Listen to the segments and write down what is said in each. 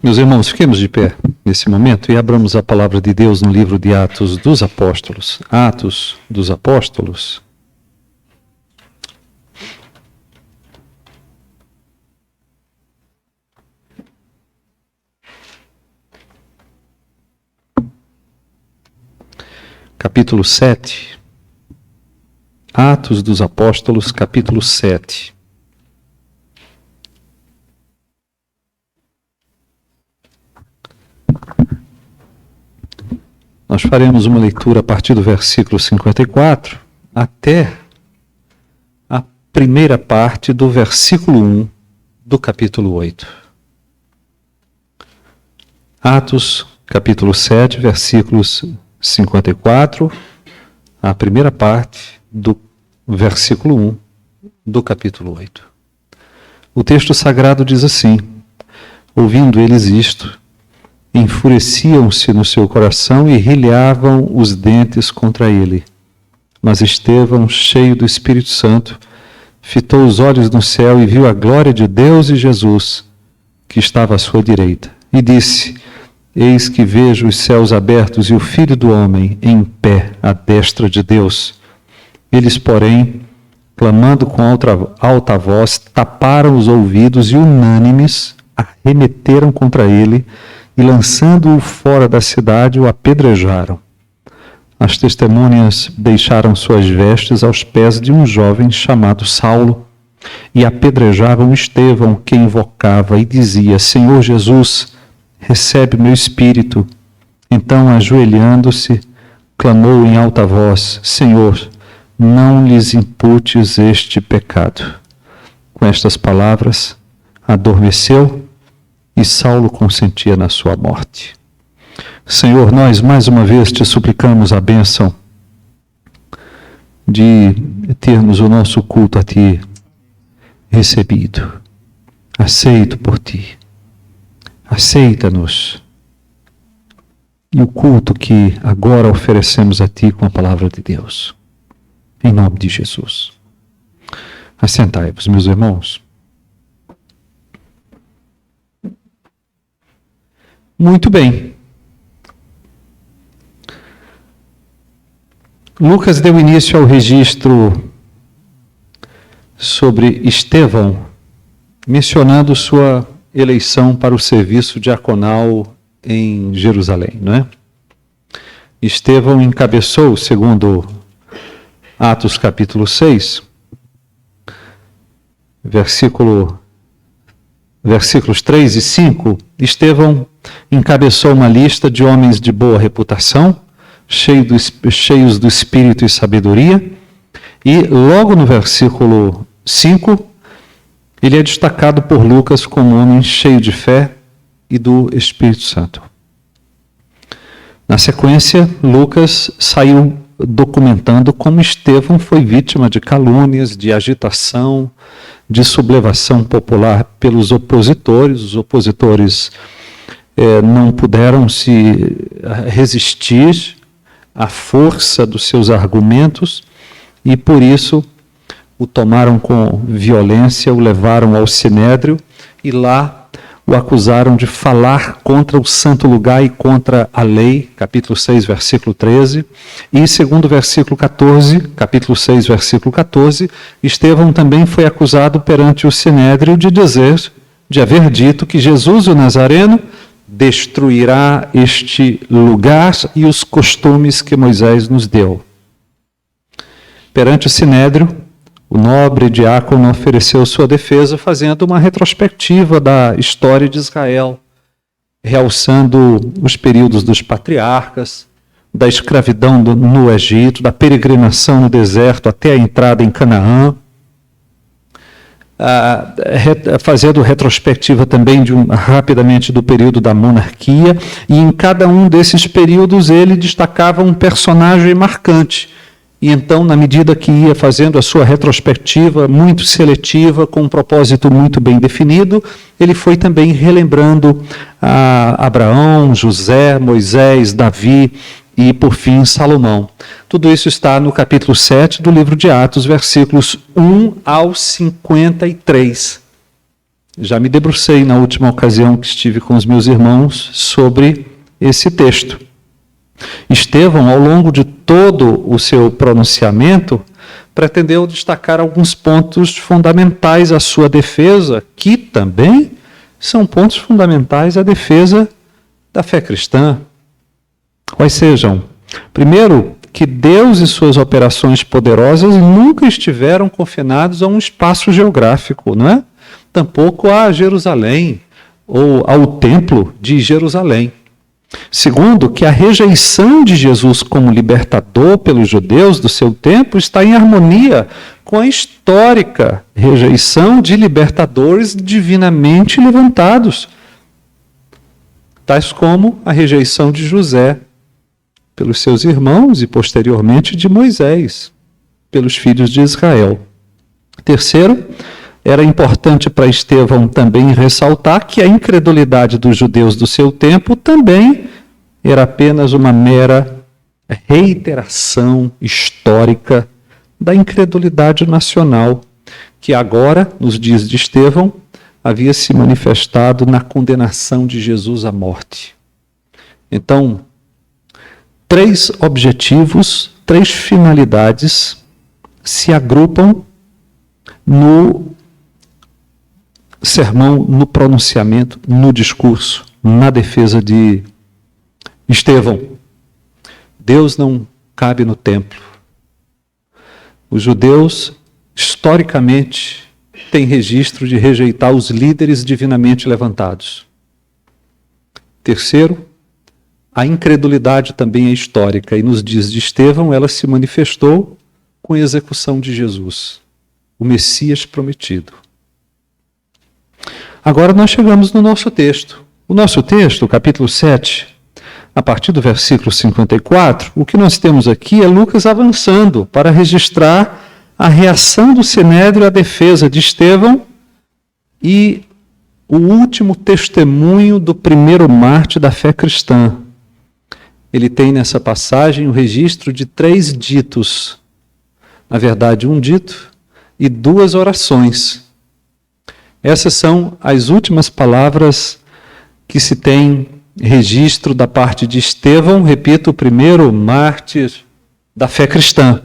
Meus irmãos, fiquemos de pé nesse momento e abramos a palavra de Deus no livro de Atos dos Apóstolos. Atos dos Apóstolos. Capítulo 7. Atos dos Apóstolos, capítulo 7. Nós faremos uma leitura a partir do versículo 54 até a primeira parte do versículo 1 do capítulo 8. Atos, capítulo 7, versículos 54, a primeira parte do versículo 1 do capítulo 8. O texto sagrado diz assim: ouvindo eles isto, enfureciam-se no seu coração e rilhavam os dentes contra ele. Mas Estevão, cheio do Espírito Santo, fitou os olhos no céu e viu a glória de Deus e Jesus, que estava à sua direita, e disse: eis que vejo os céus abertos e o Filho do Homem em pé à destra de Deus. Eles, porém, clamando com alta voz, taparam os ouvidos e, unânimes, arremeteram contra ele e, lançando-o fora da cidade, o apedrejaram. As testemunhas deixaram suas vestes aos pés de um jovem chamado Saulo e apedrejavam Estevão, que invocava e dizia: Senhor Jesus, recebe meu espírito. Então, ajoelhando-se, clamou em alta voz: Senhor, não lhes imputes este pecado. Com estas palavras, adormeceu e Saulo consentia na sua morte. Senhor, nós mais uma vez te suplicamos a bênção de termos o nosso culto a ti recebido, aceito por ti. Aceita-nos. E o culto que agora oferecemos a ti com a palavra de Deus. Em nome de Jesus. Assentai-vos, meus irmãos. Muito bem. Lucas deu início ao registro sobre Estevão, mencionando sua eleição para o serviço diaconal em Jerusalém, não é? Estevão encabeçou, segundo Atos capítulo 6, versículos 3 e 5, Estevão encabeçou uma lista de homens de boa reputação, cheios do espírito e sabedoria, e logo no versículo 5, ele é destacado por Lucas como um homem cheio de fé e do Espírito Santo. Na sequência, Lucas saiu documentando como Estevão foi vítima de calúnias, de agitação, de sublevação popular pelos opositores. Os opositores não puderam se resistir à força dos seus argumentos e, por isso, o tomaram com violência, o levaram ao Sinédrio e lá o acusaram de falar contra o santo lugar e contra a lei, capítulo 6, versículo 13, e segundo versículo 14, capítulo 6, versículo 14, Estevão também foi acusado perante o Sinédrio de haver dito que Jesus, o Nazareno, destruirá este lugar e os costumes que Moisés nos deu. Perante o Sinédrio, o nobre diácono ofereceu sua defesa fazendo uma retrospectiva da história de Israel, realçando os períodos dos patriarcas, da escravidão no Egito, da peregrinação no deserto até a entrada em Canaã, fazendo retrospectiva também rapidamente do período da monarquia, e em cada um desses períodos ele destacava um personagem marcante. E então, na medida que ia fazendo a sua retrospectiva muito seletiva, com um propósito muito bem definido, ele foi também relembrando Abraão, José, Moisés, Davi e, por fim, Salomão. Tudo isso está no capítulo 7 do livro de Atos, versículos 1 ao 53. Já me debrucei na última ocasião que estive com os meus irmãos sobre esse texto. Estevão, ao longo de todo o seu pronunciamento, pretendeu destacar alguns pontos fundamentais à sua defesa, que também são pontos fundamentais à defesa da fé cristã. Quais sejam? Primeiro, que Deus e suas operações poderosas nunca estiveram confinados a um espaço geográfico, não é? Tampouco a Jerusalém ou ao templo de Jerusalém. Segundo, que a rejeição de Jesus como libertador pelos judeus do seu tempo está em harmonia com a histórica rejeição de libertadores divinamente levantados, tais como a rejeição de José pelos seus irmãos e, posteriormente, de Moisés, pelos filhos de Israel. Terceiro, era importante para Estevão também ressaltar que a incredulidade dos judeus do seu tempo também era apenas uma mera reiteração histórica da incredulidade nacional, que agora, nos dias de Estevão, havia se manifestado na condenação de Jesus à morte. Então, 3 objetivos, 3 finalidades se agrupam no sermão, no pronunciamento, no discurso, na defesa de Estevão. Deus não cabe no templo. Os judeus, historicamente, têm registro de rejeitar os líderes divinamente levantados. Terceiro, a incredulidade também é histórica, e nos dias de Estevão ela se manifestou com a execução de Jesus, o Messias prometido. Agora nós chegamos no nosso texto. O nosso texto, o capítulo 7, a partir do versículo 54, o que nós temos aqui é Lucas avançando para registrar a reação do Sinédrio à defesa de Estevão e o último testemunho do primeiro mártir da fé cristã. Ele tem nessa passagem o registro de 3 ditos. Na verdade, um dito e 2 orações. Essas são as últimas palavras que se tem registro da parte de Estevão, repito, o primeiro mártir da fé cristã.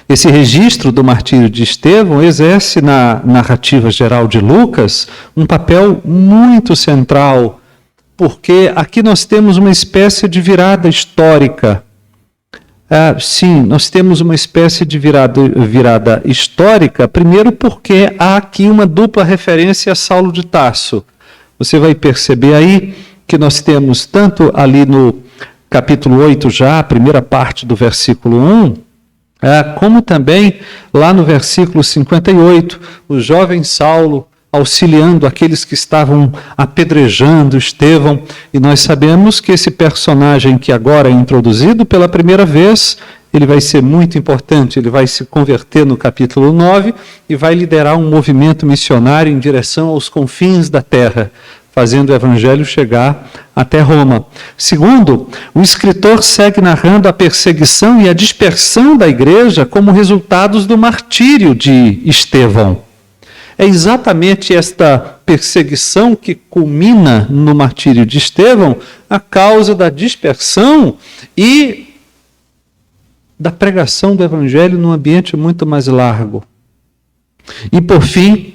Esse registro do martírio de Estevão exerce na narrativa geral de Lucas um papel muito central, porque aqui nós temos uma espécie de virada histórica. Sim, nós temos uma espécie de virada histórica, primeiro porque há aqui uma dupla referência a Saulo de Tarso. Você vai perceber aí que nós temos tanto ali no capítulo 8 já, a primeira parte do versículo 1, como também lá no versículo 58, o jovem Saulo auxiliando aqueles que estavam apedrejando Estevão, e nós sabemos que esse personagem que agora é introduzido pela primeira vez, ele vai ser muito importante, ele vai se converter no capítulo 9 e vai liderar um movimento missionário em direção aos confins da terra, fazendo o evangelho chegar até Roma. Segundo, o escritor segue narrando a perseguição e a dispersão da igreja como resultados do martírio de Estevão. É exatamente esta perseguição que culmina no martírio de Estevão a causa da dispersão e da pregação do evangelho num ambiente muito mais largo. E por fim,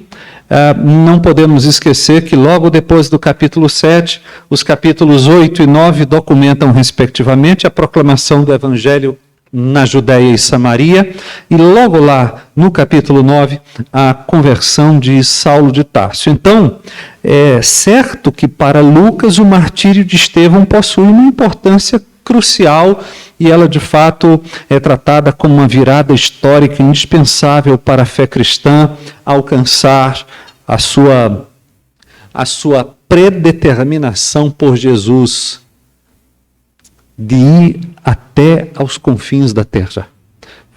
não podemos esquecer que logo depois do capítulo 7, os capítulos 8 e 9 documentam respectivamente a proclamação do evangelho na Judéia e Samaria, e logo lá no capítulo 9, a conversão de Saulo de Tarso. Então, é certo que para Lucas o martírio de Estevão possui uma importância crucial e ela de fato é tratada como uma virada histórica indispensável para a fé cristã alcançar a sua predeterminação por Jesus de ir até aos confins da terra.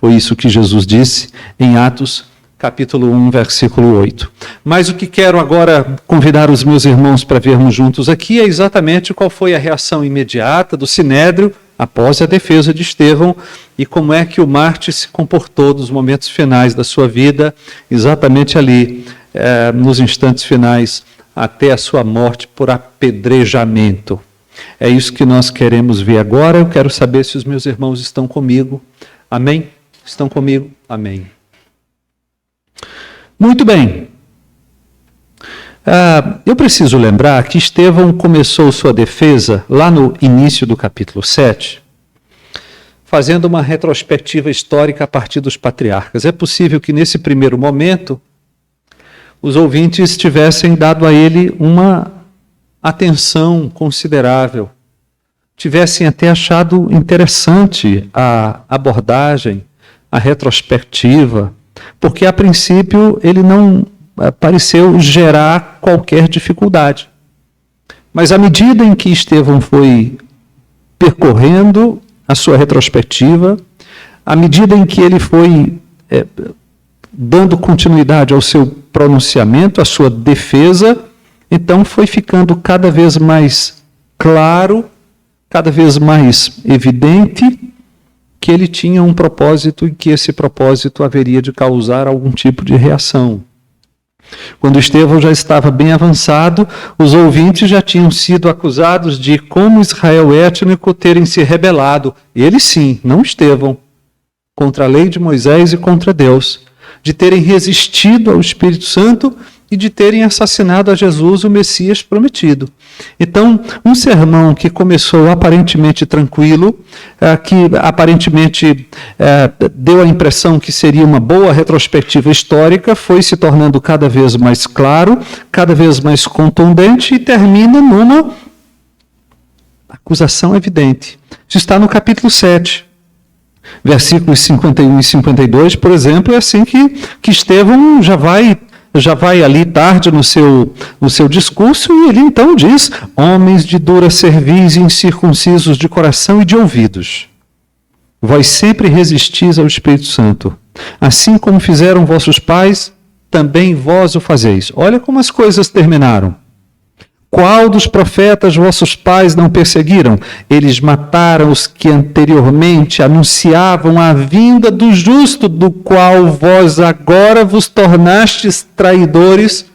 Foi isso que Jesus disse em Atos, capítulo 1, versículo 8. Mas o que quero agora convidar os meus irmãos para vermos juntos aqui é exatamente qual foi a reação imediata do Sinédrio após a defesa de Estevão e como é que o mártir se comportou nos momentos finais da sua vida, exatamente ali, nos instantes finais, até a sua morte por apedrejamento. É isso que nós queremos ver agora. Eu quero saber se os meus irmãos estão comigo. Amém? Estão comigo? Amém. Muito bem. Eu preciso lembrar que Estevão começou sua defesa lá no início do capítulo 7, fazendo uma retrospectiva histórica a partir dos patriarcas. É possível que nesse primeiro momento os ouvintes tivessem dado a ele uma atenção considerável, tivessem até achado interessante a abordagem, a retrospectiva, porque a princípio ele não pareceu gerar qualquer dificuldade. Mas à medida em que Estevão foi percorrendo a sua retrospectiva, à medida em que ele foi dando continuidade ao seu pronunciamento, à sua defesa, então foi ficando cada vez mais claro, cada vez mais evidente que ele tinha um propósito e que esse propósito haveria de causar algum tipo de reação. Quando Estevão já estava bem avançado, os ouvintes já tinham sido acusados de, como Israel étnico, terem se rebelado, eles sim, não Estevão, contra a lei de Moisés e contra Deus, de terem resistido ao Espírito Santo e de terem assassinado a Jesus, o Messias prometido. Então, um sermão que começou aparentemente tranquilo, que aparentemente deu a impressão que seria uma boa retrospectiva histórica, foi se tornando cada vez mais claro, cada vez mais contundente e termina numa acusação evidente. Isso está no capítulo 7. Versículos 51 e 52, por exemplo, é assim que Estevão já vai ali tarde no seu discurso, e ele então diz: homens de dura cerviz, incircuncisos de coração e de ouvidos, vós sempre resistis ao Espírito Santo, assim como fizeram vossos pais, também vós o fazeis. Olha como as coisas terminaram. Qual dos profetas vossos pais não perseguiram? Eles mataram os que anteriormente anunciavam a vinda do justo, do qual vós agora vos tornastes traidores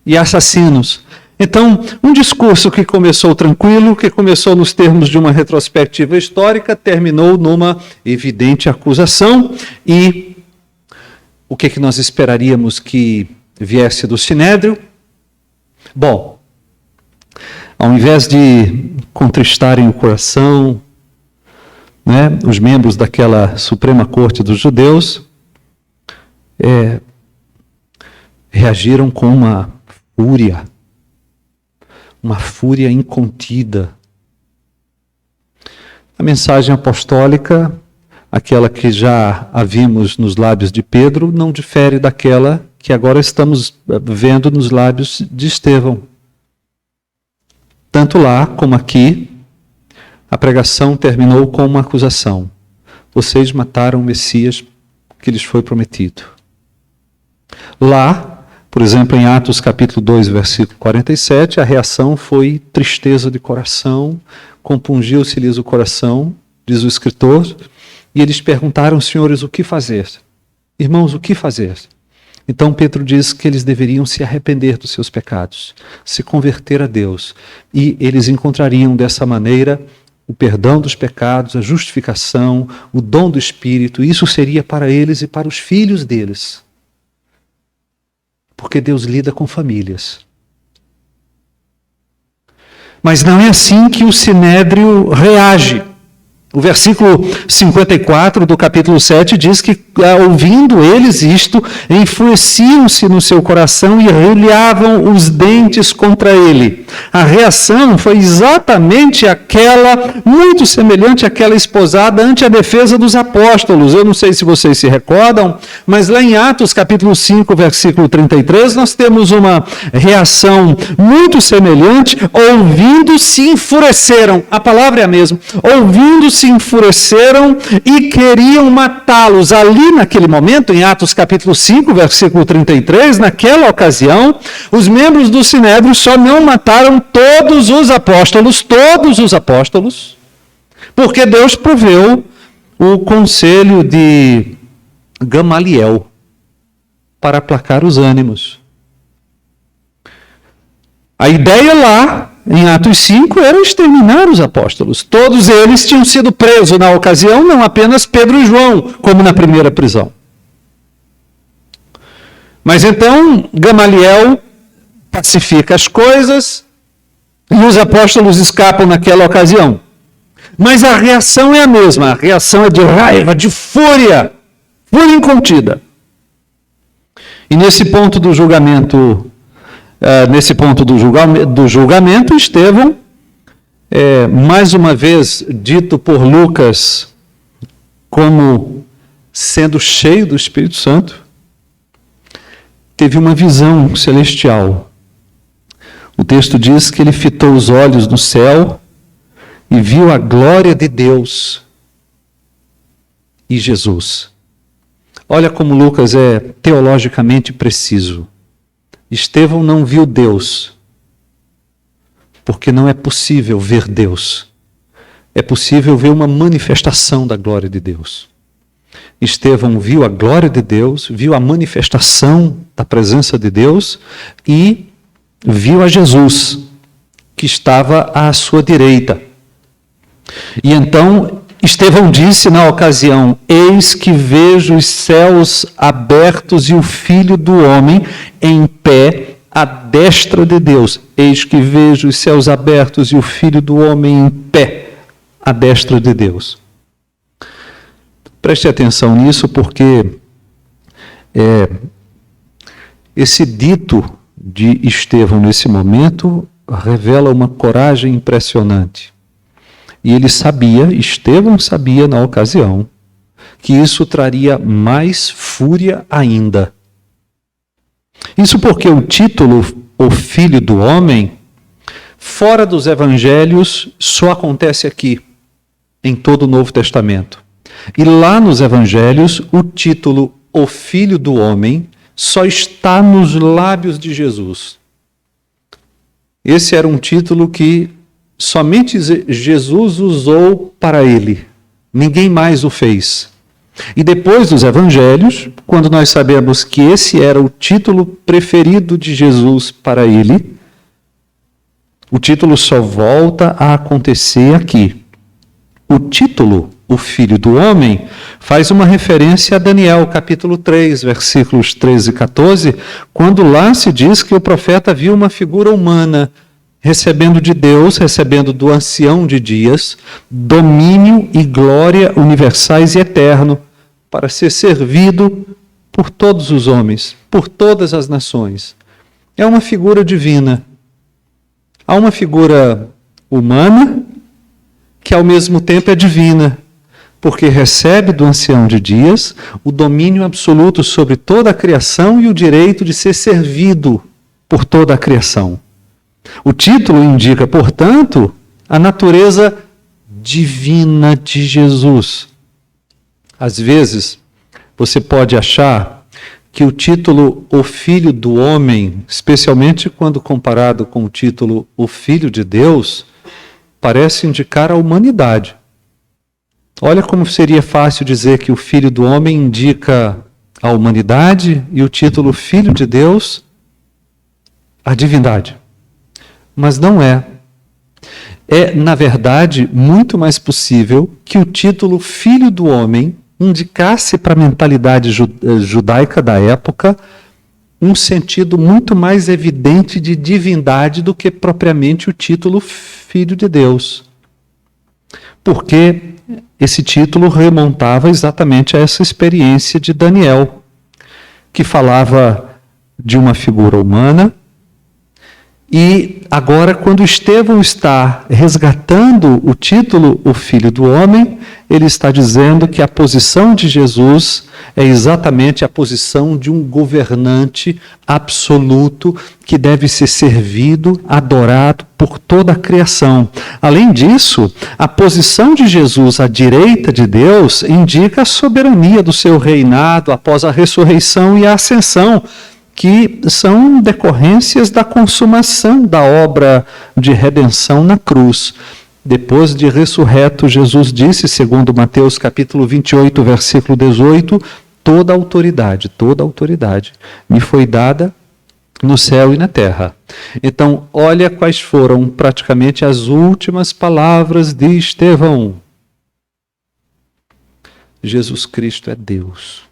e assassinos. Então, um discurso que começou tranquilo, que começou nos termos de uma retrospectiva histórica, terminou numa evidente acusação. E o que nós esperaríamos que viesse do Sinédrio? Bom, ao invés de contristarem o coração, os membros daquela Suprema Corte dos Judeus reagiram com uma fúria incontida. A mensagem apostólica, aquela que já a vimos nos lábios de Pedro, não difere daquela que agora estamos vendo nos lábios de Estevão. Tanto lá como aqui, a pregação terminou com uma acusação. Vocês mataram o Messias que lhes foi prometido. Lá, por exemplo, em Atos capítulo 2, versículo 47, a reação foi tristeza de coração, compungiu-se-lhes o coração, diz o escritor, e eles perguntaram, senhores, o que fazer? Irmãos, o que fazer? Então Pedro diz que eles deveriam se arrepender dos seus pecados, se converter a Deus, e eles encontrariam dessa maneira o perdão dos pecados, a justificação, o dom do Espírito. Isso seria para eles e para os filhos deles. Porque Deus lida com famílias. Mas não é assim que o Sinédrio reage. O versículo 54 do capítulo 7 diz que, ouvindo eles isto, enfureciam-se no seu coração e arrilhavam os dentes contra ele. A reação foi exatamente aquela, muito semelhante àquela esposada ante a defesa dos apóstolos. Eu não sei se vocês se recordam, mas lá em Atos capítulo 5, versículo 33, nós temos uma reação muito semelhante. Ouvindo, se enfureceram. A palavra é a mesma. Ouvindo, se enfureceram e queriam matá-los. Ali naquele momento, em Atos capítulo 5, versículo 33, naquela ocasião, os membros do Sinédrio só não mataram todos os apóstolos, porque Deus proveu o conselho de Gamaliel. para aplacar os ânimos. A ideia lá, em Atos 5, era exterminar os apóstolos. Todos eles tinham sido presos na ocasião, não apenas Pedro e João, como na primeira prisão. Mas então, Gamaliel pacifica as coisas e os apóstolos escapam naquela ocasião. Mas a reação é a mesma, a reação é de raiva, de fúria, fúria incontida. E nesse ponto do julgamento, Estevão, mais uma vez dito por Lucas como sendo cheio do Espírito Santo, teve uma visão celestial. O texto diz que ele fitou os olhos no céu e viu a glória de Deus e Jesus. Olha como Lucas é teologicamente preciso. Estevão não viu Deus, porque não é possível ver Deus. É possível ver uma manifestação da glória de Deus. Estevão viu a glória de Deus, viu a manifestação da presença de Deus e viu a Jesus, que estava à sua direita. E então Estevão disse na ocasião: eis que vejo os céus abertos e o Filho do Homem em pé à destra de Deus. Eis que vejo os céus abertos e o Filho do Homem em pé à destra de Deus. Preste atenção nisso, porque esse dito de Estevão nesse momento revela uma coragem impressionante. E ele sabia, Estevão sabia na ocasião, que isso traria mais fúria ainda. Isso porque o título, o Filho do Homem, fora dos evangelhos, só acontece aqui, em todo o Novo Testamento. E lá nos evangelhos, o título, o Filho do Homem, só está nos lábios de Jesus. Esse era um título que somente Jesus usou para ele. Ninguém mais o fez. E depois dos evangelhos, quando nós sabemos que esse era o título preferido de Jesus para ele, o título só volta a acontecer aqui. O título, o Filho do Homem, faz uma referência a Daniel, capítulo 3, versículos 13 e 14, quando lá se diz que o profeta viu uma figura humana recebendo de Deus, recebendo do ancião de dias, domínio e glória universais e eterno, para ser servido por todos os homens, por todas as nações. É uma figura divina. Há uma figura humana que ao mesmo tempo é divina, porque recebe do ancião de dias o domínio absoluto sobre toda a criação e o direito de ser servido por toda a criação. O título indica, portanto, a natureza divina de Jesus. Às vezes, você pode achar que o título O Filho do Homem, especialmente quando comparado com o título O Filho de Deus, parece indicar a humanidade. Olha como seria fácil dizer que o Filho do Homem indica a humanidade e o título Filho de Deus, a divindade. Mas não é. É, na verdade, muito mais possível que o título Filho do Homem indicasse para a mentalidade judaica da época um sentido muito mais evidente de divindade do que propriamente o título Filho de Deus. Porque esse título remontava exatamente a essa experiência de Daniel, que falava de uma figura humana. E agora, quando Estevão está resgatando o título, o Filho do Homem, ele está dizendo que a posição de Jesus é exatamente a posição de um governante absoluto que deve ser servido, adorado por toda a criação. Além disso, a posição de Jesus à direita de Deus indica a soberania do seu reinado após a ressurreição e a ascensão, que são decorrências da consumação da obra de redenção na cruz. Depois de ressurreto, Jesus disse, segundo Mateus capítulo 28, versículo 18, toda autoridade me foi dada no céu e na terra. Então, olha quais foram praticamente as últimas palavras de Estevão. Jesus Cristo é Deus.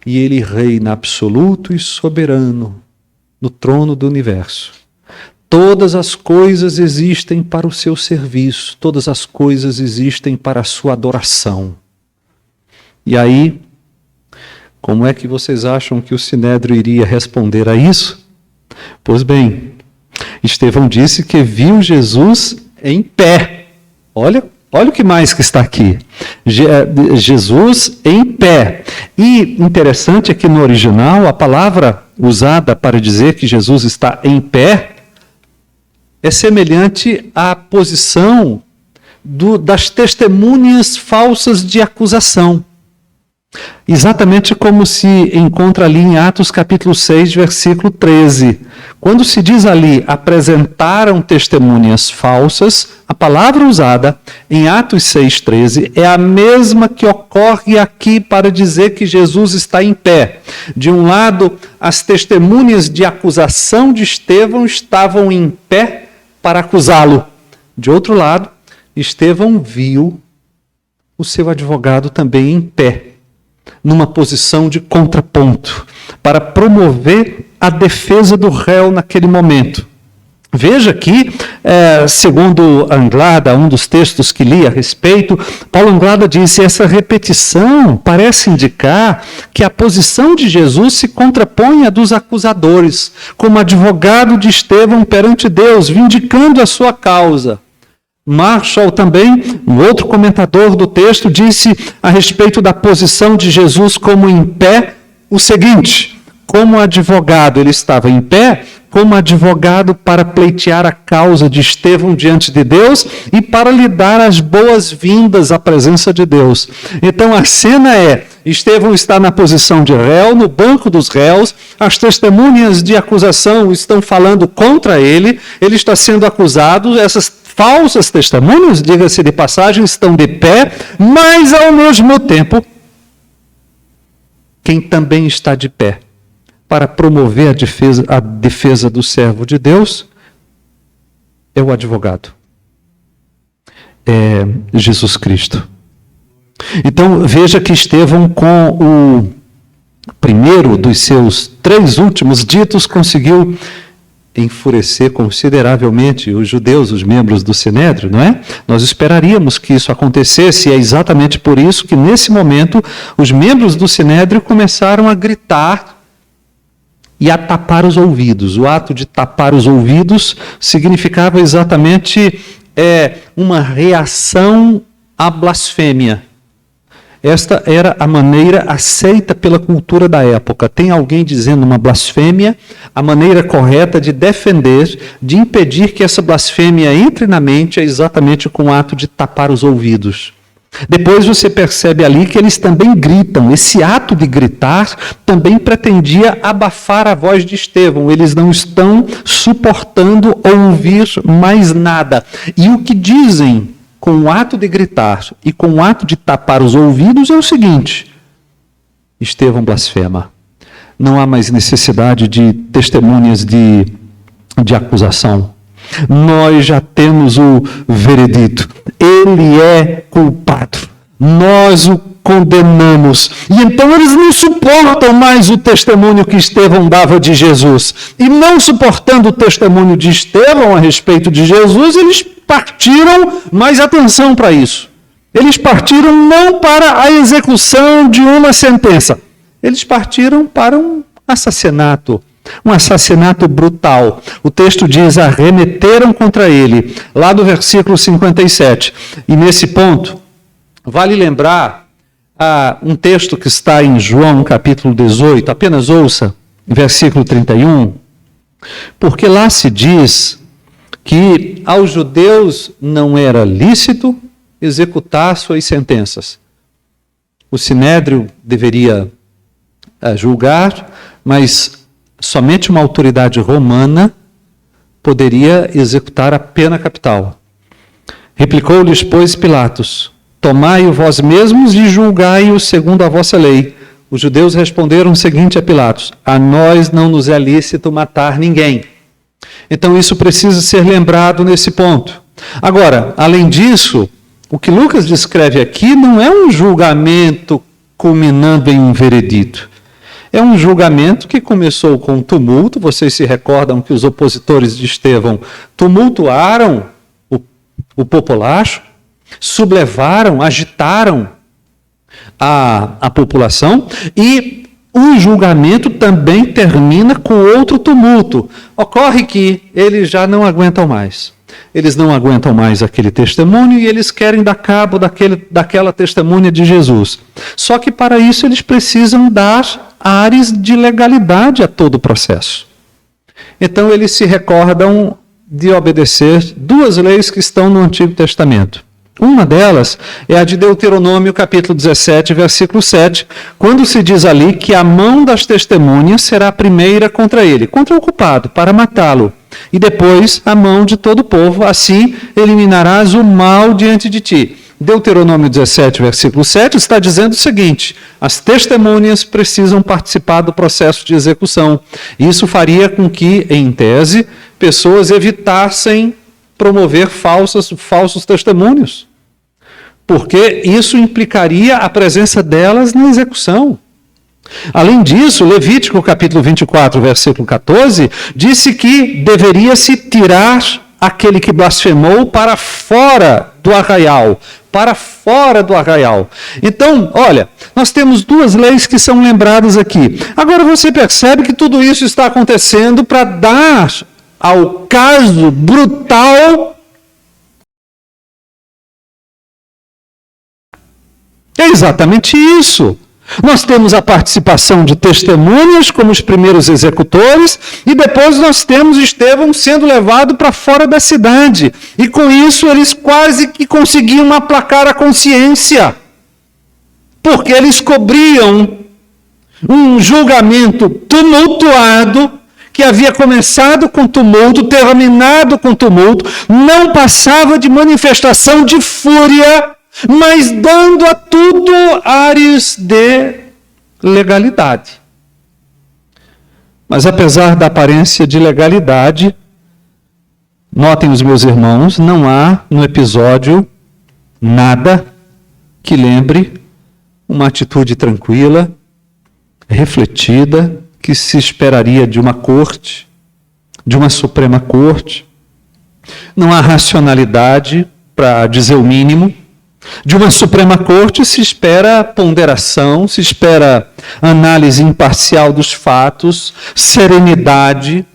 E Ele reina absoluto e soberano no trono do universo. Todas as coisas existem para o seu serviço, todas as coisas existem para a sua adoração. E aí, como é que vocês acham que o Sinédrio iria responder a isso? Pois bem, Estevão disse que viu Jesus em pé. Olha o que mais que está aqui. Jesus em pé. E interessante é que no original, a palavra usada para dizer que Jesus está em pé é semelhante à posição das testemunhas falsas de acusação. Exatamente como se encontra ali em Atos capítulo 6, versículo 13. Quando se diz ali, apresentaram testemunhas falsas, a palavra usada em Atos 6, 13 é a mesma que ocorre aqui para dizer que Jesus está em pé. De um lado, as testemunhas de acusação de Estevão estavam em pé para acusá-lo. De outro lado, Estevão viu o seu advogado também em pé, numa posição de contraponto, para promover a defesa do réu naquele momento. Veja aqui, segundo Anglada, um dos textos que li a respeito, Paulo Anglada disse: essa repetição parece indicar que a posição de Jesus se contrapõe à dos acusadores, como advogado de Estevão perante Deus, vindicando a sua causa. Marshall também, um outro comentador do texto, disse a respeito da posição de Jesus como em pé o seguinte: como advogado, ele estava em pé, como advogado para pleitear a causa de Estevão diante de Deus e para lhe dar as boas-vindas à presença de Deus. Então a cena é: Estevão está na posição de réu, no banco dos réus, as testemunhas de acusação estão falando contra ele, ele está sendo acusado, essas falsas testemunhas, diga-se de passagem, estão de pé, mas ao mesmo tempo, quem também está de pé para promover a defesa do servo de Deus é o advogado, é Jesus Cristo. Então veja que Estevão, com o primeiro dos seus 3 últimos ditos, conseguiu enfurecer consideravelmente os judeus, os membros do Sinédrio, não é? Nós esperaríamos que isso acontecesse, e é exatamente por isso que nesse momento os membros do Sinédrio começaram a gritar e a tapar os ouvidos. O ato de tapar os ouvidos significava exatamente uma reação à blasfêmia. Esta era a maneira aceita pela cultura da época. Tem alguém dizendo uma blasfêmia, a maneira correta de defender, de impedir que essa blasfêmia entre na mente é exatamente com o ato de tapar os ouvidos. Depois você percebe ali que eles também gritam. Esse ato de gritar também pretendia abafar a voz de Estevão. Eles não estão suportando ouvir mais nada. E o que dizem com o ato de gritar e com o ato de tapar os ouvidos é o seguinte: Estevão blasfema. Não há mais necessidade de testemunhas de acusação. Nós já temos o veredito. Ele é culpado. Nós o condenamos. E então eles não suportam mais o testemunho que Estevão dava de Jesus. E não suportando o testemunho de Estevão a respeito de Jesus, eles partiram, mas atenção para isso. Eles partiram não para a execução de uma sentença. Eles partiram para um assassinato brutal. O texto diz: arremeteram contra ele, lá no versículo 57. E nesse ponto, vale lembrar um texto que está em João, capítulo 18, apenas ouça, versículo 31, porque lá se diz que aos judeus não era lícito executar suas sentenças. O Sinédrio deveria julgar, mas somente uma autoridade romana poderia executar a pena capital. Replicou-lhes, pois, Pilatos: tomai-o vós mesmos e julgai-o segundo a vossa lei. os judeus responderam o seguinte a Pilatos: a nós não nos é lícito matar ninguém. Então isso precisa ser lembrado nesse ponto. Agora, além disso, o que Lucas descreve aqui não é um julgamento culminando em um veredito. É um julgamento que começou com um tumulto. Vocês se recordam que os opositores de Estevão tumultuaram o populacho, sublevaram, agitaram a população, e o julgamento também termina com outro tumulto. Ocorre que eles já não aguentam mais. Eles não aguentam mais aquele testemunho e eles querem dar cabo daquela testemunha de Jesus. Só que para isso eles precisam dar ares de legalidade a todo o processo. Então eles se recordam de obedecer duas leis que estão no Antigo Testamento. Uma delas é a de Deuteronômio, capítulo 17, versículo 7, quando se diz ali que a mão das testemunhas será a primeira contra ele, contra o culpado, para matá-lo, e depois a mão de todo o povo, assim eliminarás o mal diante de ti. Deuteronômio 17, versículo 7, está dizendo o seguinte: as testemunhas precisam participar do processo de execução. Isso faria com que, em tese, pessoas evitassem promover falsos testemunhos, porque isso implicaria a presença delas na execução. Além disso, Levítico capítulo 24, versículo 14, disse que deveria-se tirar aquele que blasfemou para fora do arraial. Para fora do arraial. Então, olha, nós temos duas leis que são lembradas aqui. Agora você percebe que tudo isso está acontecendo para dar ao caso brutal. É exatamente isso. Nós temos a participação de testemunhas como os primeiros executores, e depois nós temos Estevão sendo levado para fora da cidade. E com isso eles quase que conseguiam aplacar a consciência, porque eles cobriam um julgamento tumultuado, que havia começado com tumulto, terminado com tumulto, não passava de manifestação de fúria, mas dando a tudo ares de legalidade. Mas apesar da aparência de legalidade, notem os meus irmãos, não há no episódio nada que lembre uma atitude tranquila, refletida, que se esperaria de uma corte, de uma Suprema Corte. Não há racionalidade, para dizer o mínimo. De uma Suprema Corte se espera ponderação, se espera análise imparcial dos fatos, serenidade,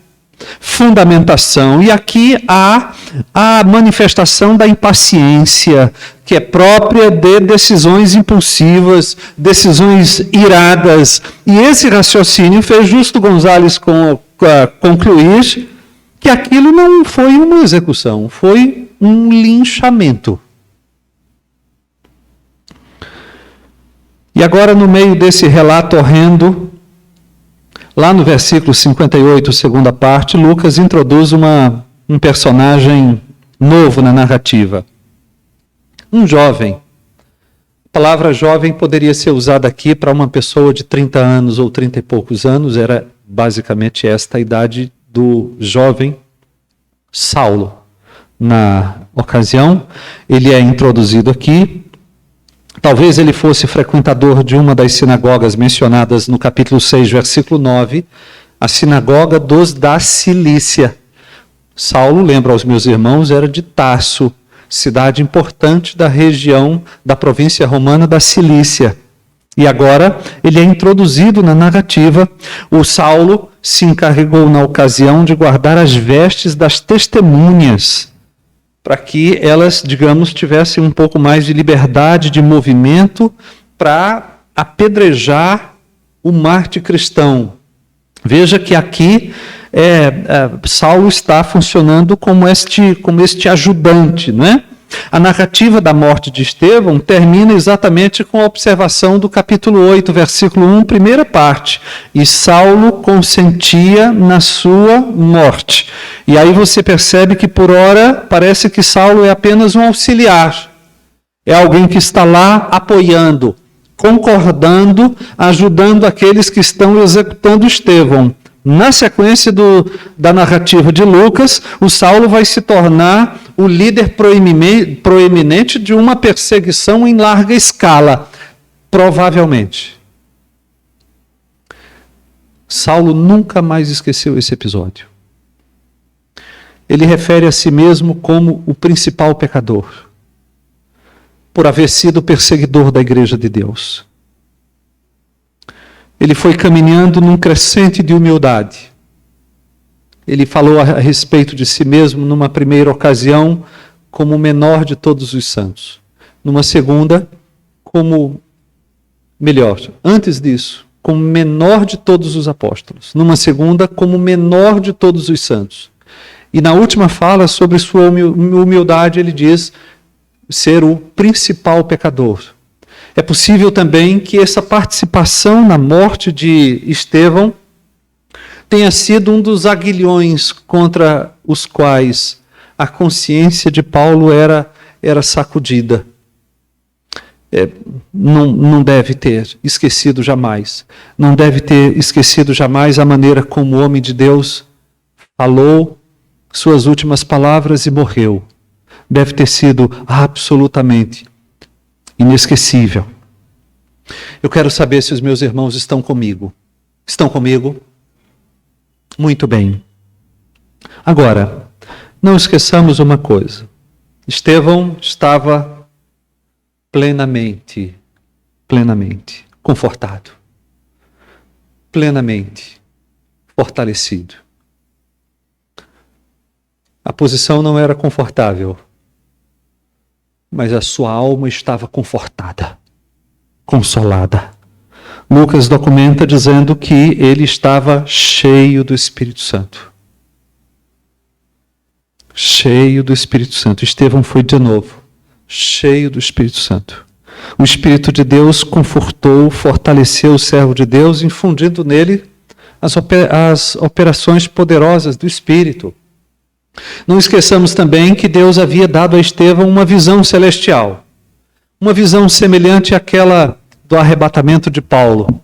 fundamentação. E aqui há a manifestação da impaciência, que é própria de decisões impulsivas, decisões iradas. E esse raciocínio fez Justo Gonzalez concluir que aquilo não foi uma execução, foi um linchamento. E agora, no meio desse relato horrendo, lá no versículo 58, segunda parte, Lucas introduz um personagem novo na narrativa. Um jovem. A palavra jovem poderia ser usada aqui para uma pessoa de 30 anos ou 30 e poucos anos, era basicamente esta a idade do jovem Saulo. Na ocasião, ele é introduzido aqui. Talvez ele fosse frequentador de uma das sinagogas mencionadas no capítulo 6, versículo 9, a sinagoga dos da Cilícia. Saulo, lembra aos meus irmãos, era de Tarso, cidade importante da região da província romana da Cilícia. E agora ele é introduzido na narrativa. O Saulo se encarregou na ocasião de guardar as vestes das testemunhas, para que elas, digamos, tivessem um pouco mais de liberdade de movimento para apedrejar o mártir cristão. Veja que aqui Saulo está funcionando como este ajudante, não é? A narrativa da morte de Estevão termina exatamente com a observação do capítulo 8, versículo 1, primeira parte. E Saulo consentia na sua morte. E aí você percebe que, por ora, parece que Saulo é apenas um auxiliar. É alguém que está lá apoiando. concordando, ajudando aqueles que estão executando Estevão. Na sequência da narrativa de Lucas, o Saulo vai se tornar o líder proeminente de uma perseguição em larga escala, provavelmente. Saulo nunca mais esqueceu esse episódio. Ele refere a si mesmo como o principal pecador, por haver sido perseguidor da igreja de Deus. Ele foi caminhando num crescente de humildade. Ele falou a respeito de si mesmo, numa primeira ocasião, como o menor de todos os santos. Numa segunda, antes disso, como menor de todos os apóstolos. Numa segunda, como menor de todos os santos. E na última fala sobre sua humildade, ele diz ser o principal pecador. É possível também que essa participação na morte de Estevão tenha sido um dos aguilhões contra os quais a consciência de Paulo era sacudida. Não deve ter esquecido jamais. Não deve ter esquecido jamais a maneira como o homem de Deus falou suas últimas palavras e morreu. Deve ter sido absolutamente inesquecível. Eu quero saber se os meus irmãos estão comigo. Estão comigo? Muito bem. Agora, não esqueçamos uma coisa. Estevão estava plenamente confortado, plenamente fortalecido. A posição não era confortável, mas a sua alma estava confortada, consolada. Lucas documenta dizendo que ele estava cheio do Espírito Santo. Cheio do Espírito Santo. Estevão foi de novo cheio do Espírito Santo. O Espírito de Deus confortou, fortaleceu o servo de Deus, infundindo nele as operações poderosas do Espírito. Não esqueçamos também que Deus havia dado a Estevão uma visão celestial. Uma visão semelhante àquela do arrebatamento de Paulo.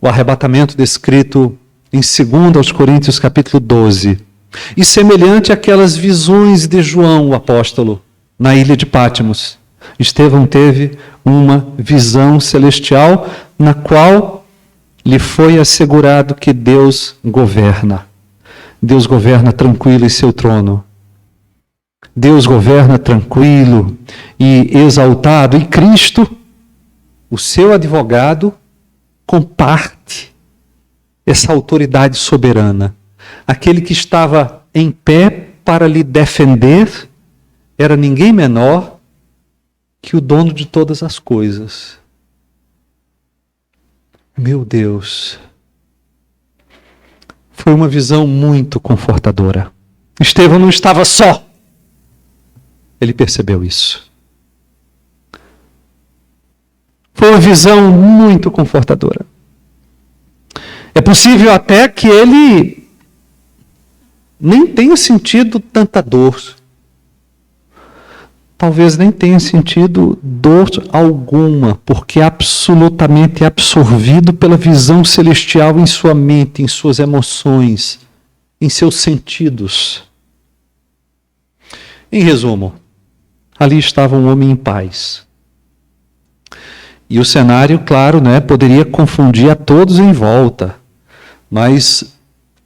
O arrebatamento descrito em 2 Coríntios capítulo 12. E semelhante àquelas visões de João, o apóstolo, na ilha de Pátimos. Estevão teve uma visão celestial na qual lhe foi assegurado que Deus governa. Deus governa tranquilo em seu trono. Deus governa tranquilo e exaltado. E Cristo, o seu advogado, comparte essa autoridade soberana. Aquele que estava em pé para lhe defender era ninguém menor que o dono de todas as coisas. Meu Deus! Foi uma visão muito confortadora. Estevão não estava só. Ele percebeu isso. Foi uma visão muito confortadora. É possível até que ele nem tenha sentido tanta dor. Talvez nem tenha sentido dor alguma, porque é absolutamente absorvido pela visão celestial em sua mente, em suas emoções, em seus sentidos. Em resumo, ali estava um homem em paz. E o cenário, claro, poderia confundir a todos em volta, mas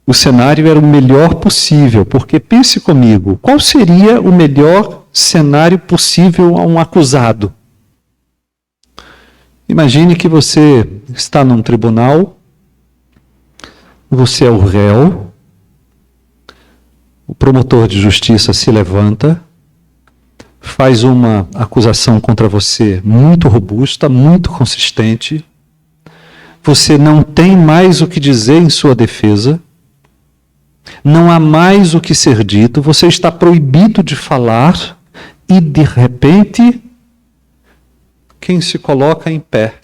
o cenário era o melhor possível, porque pense comigo, qual seria o melhor cenário possível a um acusado? Imagine que você está num tribunal, você é o réu, o promotor de justiça se levanta, faz uma acusação contra você muito robusta, muito consistente, você não tem mais o que dizer em sua defesa, não há mais o que ser dito, você está proibido de falar e, de repente, quem se coloca em pé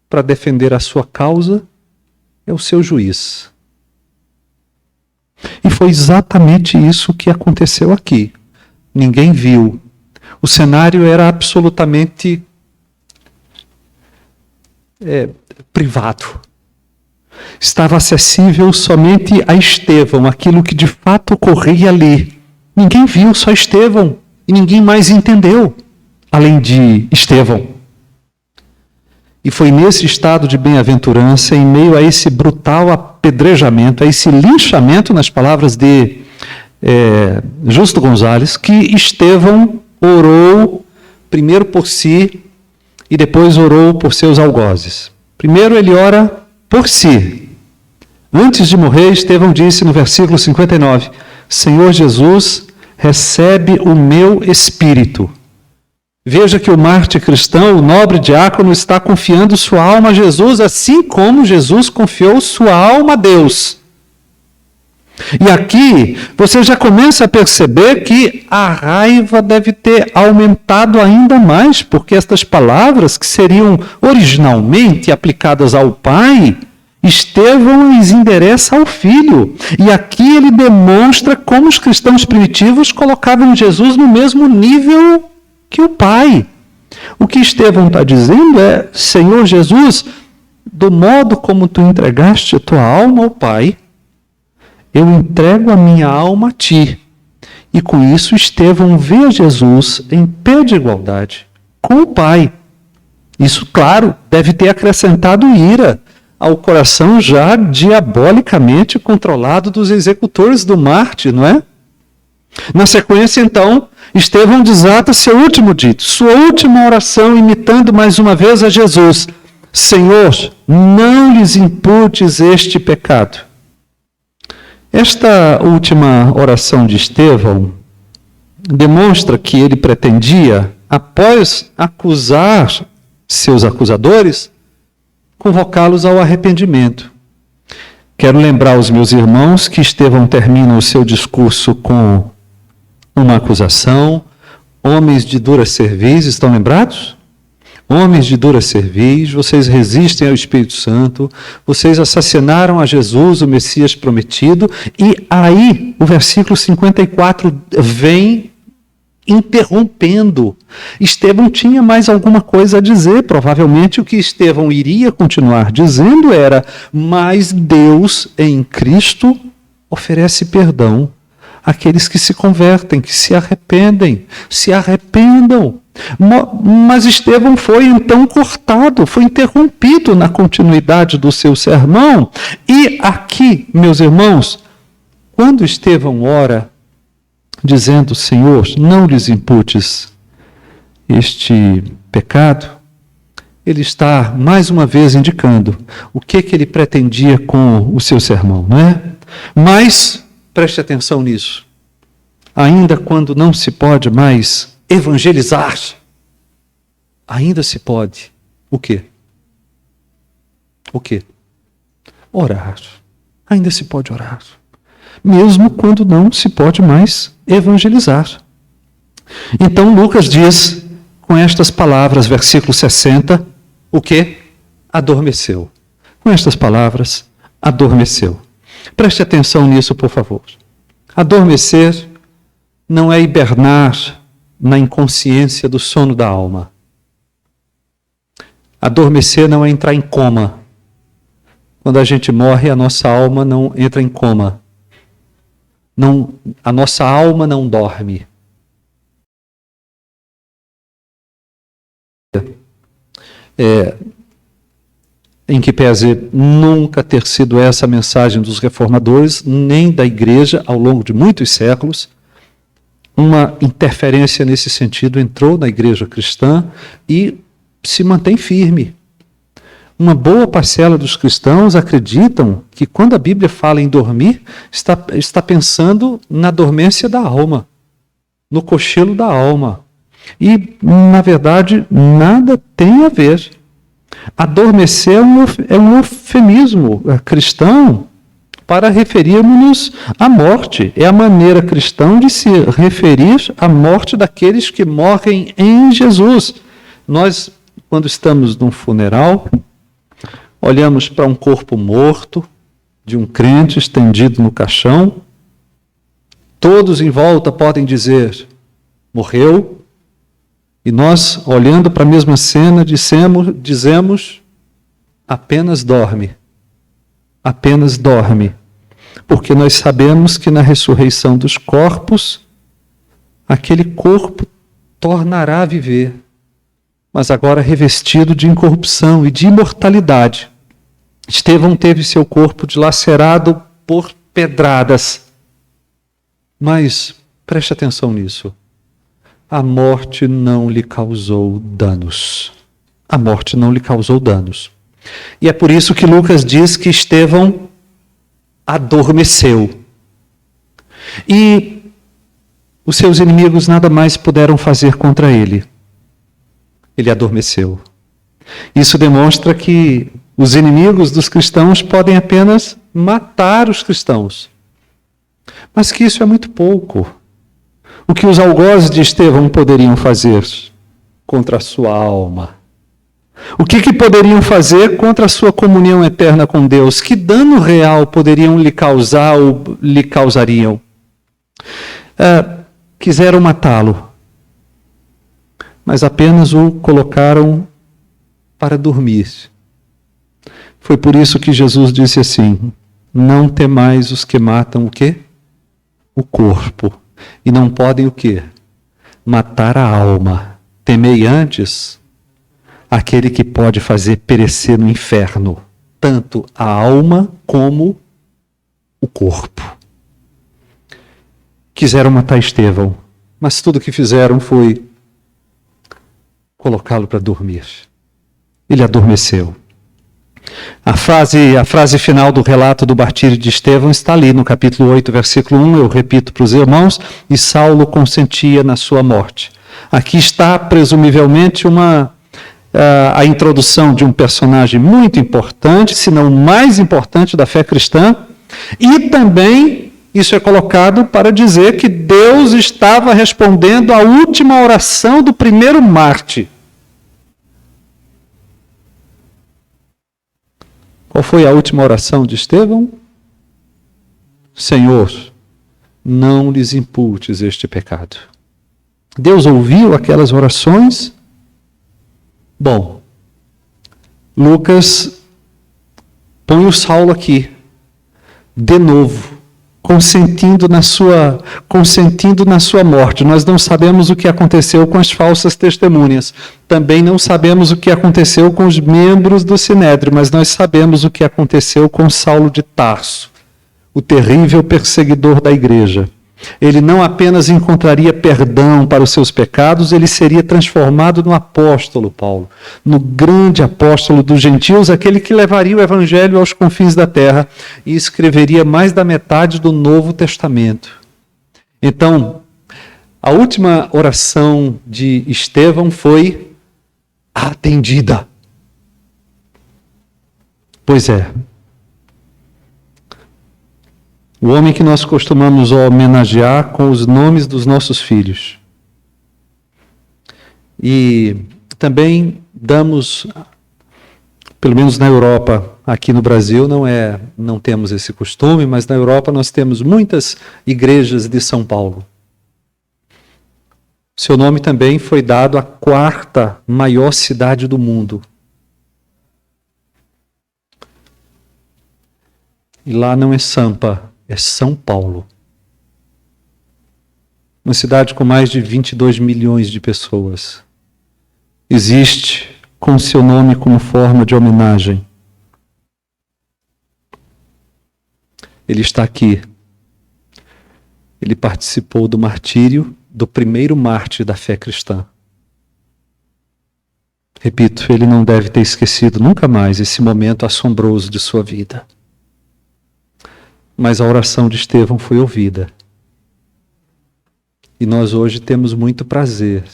para defender a sua causa é o seu juiz. E foi exatamente isso que aconteceu aqui. Ninguém viu. O cenário era absolutamente privado. Estava acessível somente a Estevão, aquilo que de fato ocorria ali. Ninguém viu, só Estevão, e ninguém mais entendeu, além de Estevão. E foi nesse estado de bem-aventurança, em meio a esse brutal apedrejamento, a esse linchamento, nas palavras de Justo Gonzalez, que Estevão orou primeiro por si e depois orou por seus algozes. Primeiro ele ora por si. Antes de morrer, Estevão disse no versículo 59, Senhor Jesus, recebe o meu espírito. Veja que o mártir cristão, o nobre diácono, está confiando sua alma a Jesus, assim como Jesus confiou sua alma a Deus. E aqui você já começa a perceber que a raiva deve ter aumentado ainda mais, porque estas palavras que seriam originalmente aplicadas ao Pai, Estevão as endereça ao Filho. E aqui ele demonstra como os cristãos primitivos colocavam Jesus no mesmo nível que o Pai. O que Estevão está dizendo é, Senhor Jesus, do modo como tu entregaste a tua alma ao Pai, eu entrego a minha alma a ti. E com isso Estevão vê Jesus em pé de igualdade com o Pai. Isso, claro, deve ter acrescentado ira ao coração já diabolicamente controlado dos executores do mártir, não é? Na sequência, então, Estevão desata seu último dito, sua última oração, imitando mais uma vez a Jesus. Senhor, não lhes imputes este pecado. Esta última oração de Estevão demonstra que ele pretendia, após acusar seus acusadores, convocá-los ao arrependimento. Quero lembrar aos meus irmãos que Estevão termina o seu discurso com uma acusação. Homens de dura cerviz, estão lembrados? Homens de dura cerviz, vocês resistem ao Espírito Santo, vocês assassinaram a Jesus, o Messias prometido, e aí o versículo 54 vem interrompendo. Estevão tinha mais alguma coisa a dizer, provavelmente o que Estevão iria continuar dizendo era, mas Deus em Cristo oferece perdão àqueles que se convertem, que se arrependem, se arrependam. Mas Estevão foi então cortado, foi interrompido na continuidade do seu sermão. E aqui, meus irmãos, quando Estevão ora, dizendo, Senhor, não lhes imputes este pecado, ele está mais uma vez indicando o que ele pretendia com o seu sermão, não é? Mas, preste atenção nisso, ainda quando não se pode mais evangelizar, ainda se pode, o quê? O quê? Orar. Ainda se pode orar. Mesmo quando não se pode mais evangelizar. Então Lucas diz, com estas palavras, versículo 60, o quê? Adormeceu. Com estas palavras, adormeceu. Preste atenção nisso, por favor. Adormecer não é hibernar na inconsciência do sono da alma. Adormecer não é entrar em coma. Quando a gente morre, a nossa alma não entra em coma. Não, a nossa alma não dorme. Em que pese nunca ter sido essa a mensagem dos reformadores, nem da igreja ao longo de muitos séculos, uma interferência nesse sentido entrou na igreja cristã e se mantém firme. Uma boa parcela dos cristãos acreditam que quando a Bíblia fala em dormir, está pensando na dormência da alma, no cochilo da alma. E, na verdade, nada tem a ver. Adormecer é um eufemismo cristão para referirmos-nos à morte. É a maneira cristã de se referir à morte daqueles que morrem em Jesus. Nós, quando estamos num funeral, olhamos para um corpo morto de um crente estendido no caixão. Todos em volta podem dizer, morreu. E nós, olhando para a mesma cena, dizemos, apenas dorme. Apenas dorme. Porque nós sabemos que na ressurreição dos corpos, aquele corpo tornará a viver, mas agora revestido de incorrupção e de imortalidade. Estevão teve seu corpo dilacerado por pedradas. Mas preste atenção nisso. A morte não lhe causou danos. A morte não lhe causou danos. E é por isso que Lucas diz que Estevão adormeceu. E os seus inimigos nada mais puderam fazer contra ele. Ele adormeceu. Isso demonstra que os inimigos dos cristãos podem apenas matar os cristãos. Mas que isso é muito pouco. O que os algozes de Estevão poderiam fazer contra a sua alma? O que poderiam fazer contra a sua comunhão eterna com Deus? Que dano real poderiam lhe causar ou lhe causariam? Quiseram matá-lo, mas apenas o colocaram para dormir. Foi por isso que Jesus disse assim: não temais os que matam o quê? O corpo. E não podem o quê? Matar a alma. Temei antes aquele que pode fazer perecer no inferno tanto a alma como o corpo. Quiseram matar Estevão, mas tudo o que fizeram foi colocá-lo para dormir. Ele adormeceu. A frase final do relato do martírio de Estevão está ali no capítulo 8, versículo 1, eu repito para os irmãos, e Saulo consentia na sua morte. Aqui está, presumivelmente, a introdução de um personagem muito importante, se não o mais importante da fé cristã, e também isso é colocado para dizer que Deus estava respondendo à última oração do primeiro mártir. Qual foi a última oração de Estevão? Senhor, não lhes imputes este pecado. Deus ouviu aquelas orações? Bom, Lucas põe o Saulo aqui, de novo, consentindo na sua morte. Nós não sabemos o que aconteceu com as falsas testemunhas. Também não sabemos o que aconteceu com os membros do Sinédrio, mas nós sabemos o que aconteceu com Saulo de Tarso, o terrível perseguidor da igreja. Ele não apenas encontraria perdão para os seus pecados, ele seria transformado no apóstolo Paulo, no grande apóstolo dos gentios, aquele que levaria o evangelho aos confins da terra e escreveria mais da metade do Novo Testamento. Então, a última oração de Estevão foi atendida. Pois é. O homem que nós costumamos homenagear com os nomes dos nossos filhos. E também damos, pelo menos na Europa, aqui no Brasil não temos esse costume, mas na Europa nós temos muitas igrejas de São Paulo. Seu nome também foi dado à 4ª maior cidade do mundo. E lá não é Sampa, é São Paulo. Uma cidade com mais de 22 milhões de pessoas. Existe com seu nome como forma de homenagem. Ele está aqui. Ele participou do martírio do primeiro mártir da fé cristã. Repito, ele não deve ter esquecido nunca mais esse momento assombroso de sua vida. Mas a oração de Estevão foi ouvida. E nós hoje temos muito prazer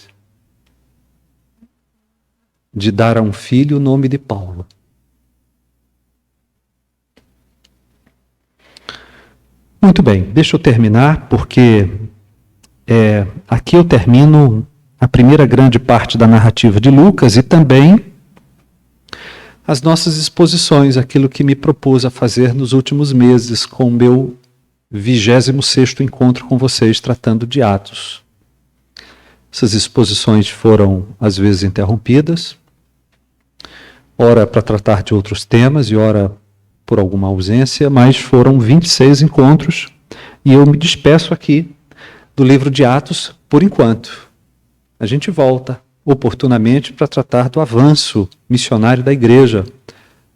de dar a um filho o nome de Paulo. Muito bem, deixa eu terminar, porque aqui eu termino a primeira grande parte da narrativa de Lucas e também as nossas exposições, aquilo que me propus a fazer nos últimos meses com o meu 26º encontro com vocês, tratando de Atos. Essas exposições foram, às vezes, interrompidas, ora para tratar de outros temas e ora por alguma ausência, mas foram 26 encontros e eu me despeço aqui do livro de Atos por enquanto. A gente volta oportunamente para tratar do avanço missionário da igreja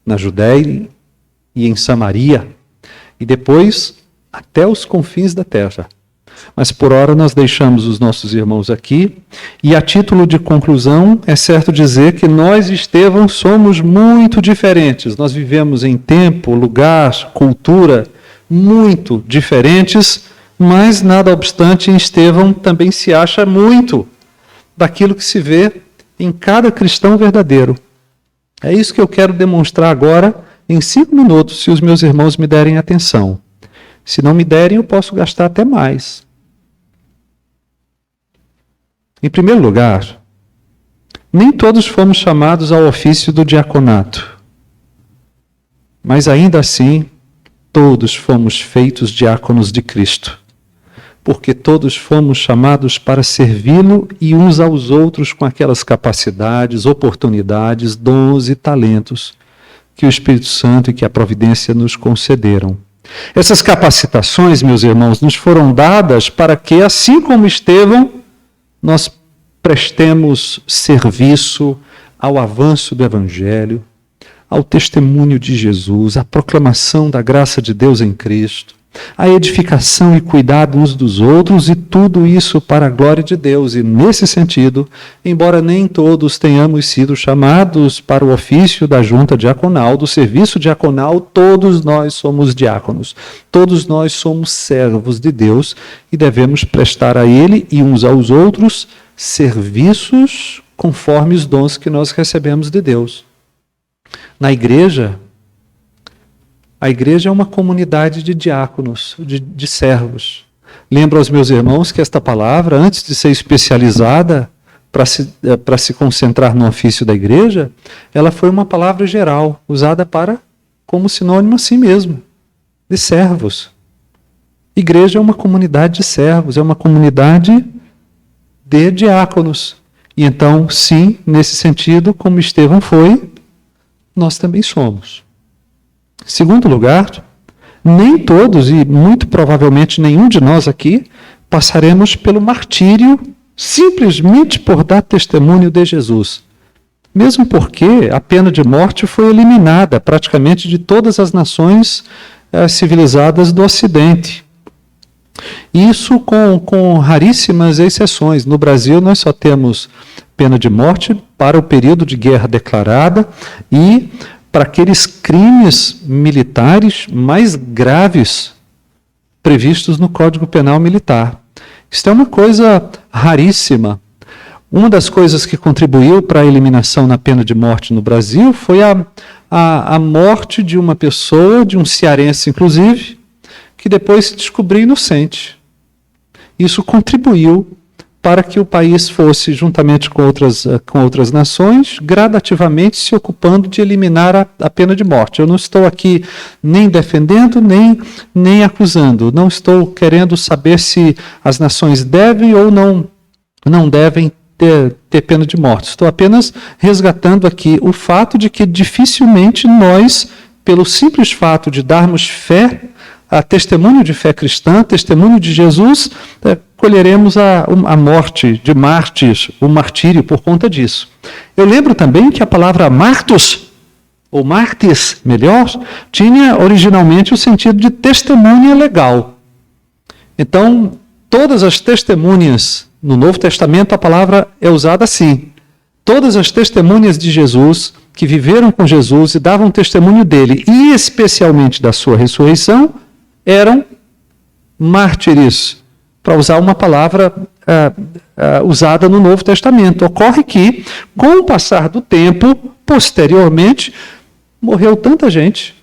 na Judéia e em Samaria e depois até os confins da terra. Mas por hora nós deixamos os nossos irmãos aqui e a título de conclusão é certo dizer que nós, Estevão, somos muito diferentes. Nós vivemos em tempo, lugar, cultura muito diferentes, mas nada obstante em Estevão também se acha muito daquilo que se vê em cada cristão verdadeiro. É isso que eu quero demonstrar agora em 5 minutos, se os meus irmãos me derem atenção. Se não me derem, eu posso gastar até mais. Em primeiro lugar, nem todos fomos chamados ao ofício do diaconato. Mas ainda assim, todos fomos feitos diáconos de Cristo. Porque todos fomos chamados para servi-lo e uns aos outros com aquelas capacidades, oportunidades, dons e talentos que o Espírito Santo e que a providência nos concederam. Essas capacitações, meus irmãos, nos foram dadas para que, assim como Estevão, nós prestemos serviço ao avanço do Evangelho, ao testemunho de Jesus, à proclamação da graça de Deus em Cristo, à edificação e cuidado uns dos outros, e tudo isso para a glória de Deus. E nesse sentido, embora nem todos tenhamos sido chamados para o ofício da junta diaconal, do serviço diaconal, todos nós somos diáconos, todos nós somos servos de Deus e devemos prestar a Ele e uns aos outros serviços conforme os dons que nós recebemos de Deus. Na igreja, a igreja é uma comunidade de diáconos, de servos. Lembro aos meus irmãos que esta palavra, antes de ser especializada para se concentrar no ofício da igreja, ela foi uma palavra geral, usada como sinônimo assim mesmo, de servos. Igreja é uma comunidade de servos, é uma comunidade de diáconos. E então, sim, nesse sentido, como Estevão foi, nós também somos. Segundo lugar, nem todos, e muito provavelmente nenhum de nós aqui, passaremos pelo martírio simplesmente por dar testemunho de Jesus. Mesmo porque a pena de morte foi eliminada praticamente de todas as nações civilizadas do Ocidente. Isso com raríssimas exceções. No Brasil, nós só temos pena de morte para o período de guerra declarada e para aqueles crimes militares mais graves previstos no Código Penal Militar. Isso é uma coisa raríssima. Uma das coisas que contribuiu para a eliminação na pena de morte no Brasil foi a morte de uma pessoa, de um cearense inclusive, que depois se descobriu inocente. Isso contribuiu para que o país fosse, juntamente com outras nações, gradativamente se ocupando de eliminar a pena de morte. Eu não estou aqui nem defendendo, nem acusando. Não estou querendo saber se as nações devem ou não devem ter pena de morte. Estou apenas resgatando aqui o fato de que dificilmente nós, pelo simples fato de darmos fé, a testemunho de fé cristã, testemunho de Jesus, colheremos a morte de mártires, o martírio por conta disso. Eu lembro também que a palavra martus, ou mártires, melhor, tinha originalmente o sentido de testemunha legal. Então, todas as testemunhas, no Novo Testamento a palavra é usada assim. Todas as testemunhas de Jesus, que viveram com Jesus e davam testemunho dele, e especialmente da sua ressurreição, eram mártires, para usar uma palavra usada no Novo Testamento. Ocorre que, com o passar do tempo, posteriormente, morreu tanta gente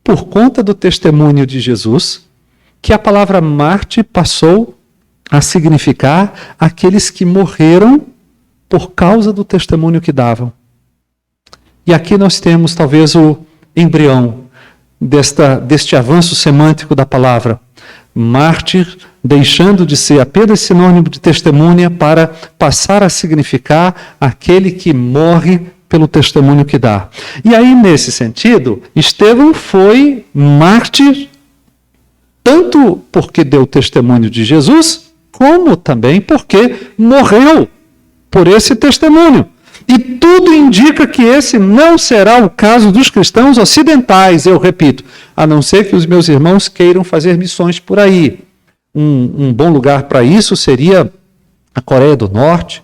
por conta do testemunho de Jesus, que a palavra mártir passou a significar aqueles que morreram por causa do testemunho que davam. E aqui nós temos talvez o embrião deste avanço semântico da palavra. Mártir, deixando de ser apenas sinônimo de testemunha para passar a significar aquele que morre pelo testemunho que dá. E aí, nesse sentido, Estevão foi mártir, tanto porque deu testemunho de Jesus, como também porque morreu por esse testemunho. E tudo indica que esse não será o caso dos cristãos ocidentais, eu repito, a não ser que os meus irmãos queiram fazer missões por aí. Um bom lugar para isso seria a Coreia do Norte,